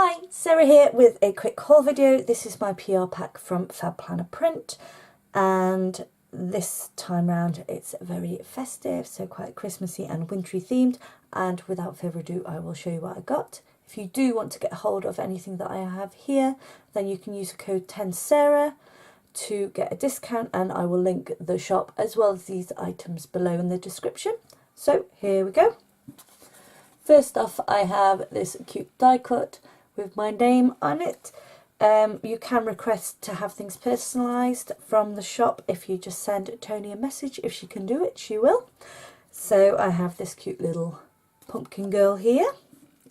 Hi, Sarah here with a quick haul video. This is my PR pack from Fab Planner Print, and this time round it's very festive, so quite Christmassy and wintry themed, and without further ado I will show you what I got. If you do want to get hold of anything that I have here, then you can use the code 10SARAH to get a discount, and I will link the shop as well as these items below in the description. So here we go. First off, I have this cute die cut with my name on it. You can request to have things personalised from the shop. If you just send Tony a message, if she can do it, she will. So I have this cute little pumpkin girl here,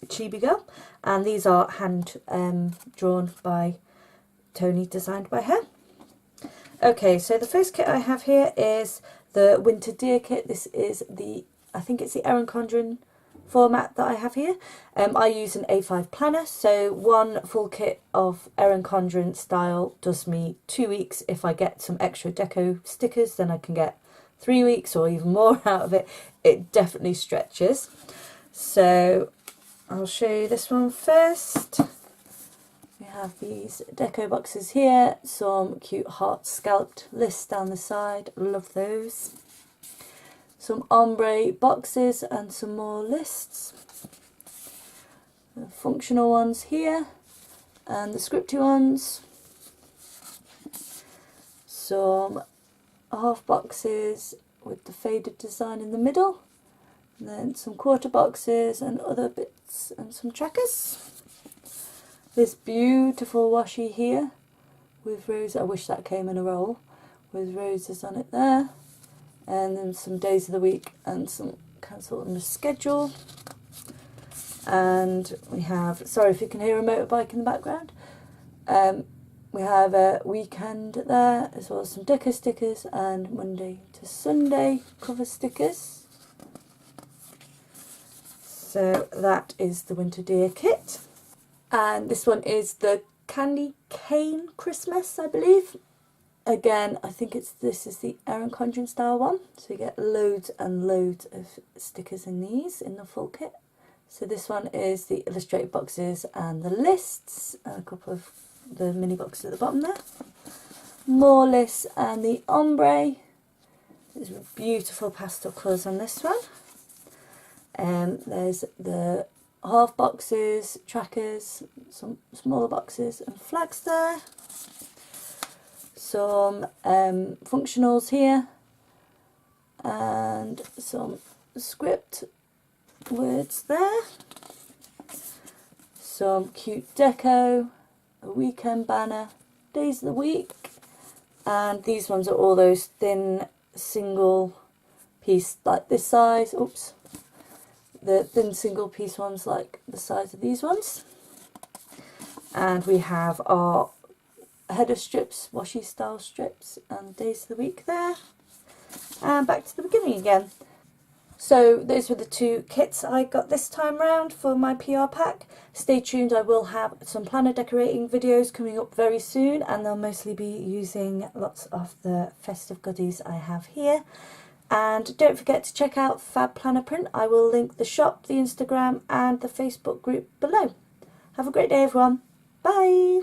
chibi girl, and these are hand drawn by Tony, designed by her. Okay, so the first kit I have here is the Winter Deer kit. This is the, I think it's the Erin Condren format that I have here. I use an A5 planner, so one full kit of Erin Condren style does me 2 weeks. If I get some extra deco stickers, then I can get 3 weeks or even more out of it. It definitely stretches. So I'll show you this one first. We have these deco boxes here, some cute heart scalloped lists down the side, love those. Some ombre boxes and some more lists. The functional ones here and the scripty ones. Some half boxes with the faded design in the middle. And then some quarter boxes and other bits and some trackers. This beautiful washi here with roses. I wish that came in a roll with roses on it there. And then some days of the week and some cancel on the schedule. And we have, sorry if you can hear a motorbike in the background, we have a weekend there, as well as some deco stickers and Monday to Sunday cover stickers. So that is the Winter Deer kit. And this one is the Candy Cane Christmas, I believe. Again, I think this is the Erin Condren style one, so you get loads and loads of stickers in these in the full kit. So this one is the illustrated boxes and the lists, and a couple of the mini boxes at the bottom there. More lists and the ombre. There's beautiful pastel colours on this one. And there's the half boxes, trackers, some smaller boxes and flags there. Some functionals here and some script words there. Some cute deco, a weekend banner, days of the week, and these ones are all those thin single piece like this size. Oops. The thin single piece ones like the size of these ones. And we have our header strips, washi style strips, and days of the week there. And back to the beginning again. So those were the two kits I got this time round for my PR pack. Stay tuned, I will have some planner decorating videos coming up very soon, and they'll mostly be using lots of the festive goodies I have here. And don't forget to check out Fab Planner Print. I will link the shop, the Instagram and the Facebook group below. Have a great day everyone. Bye!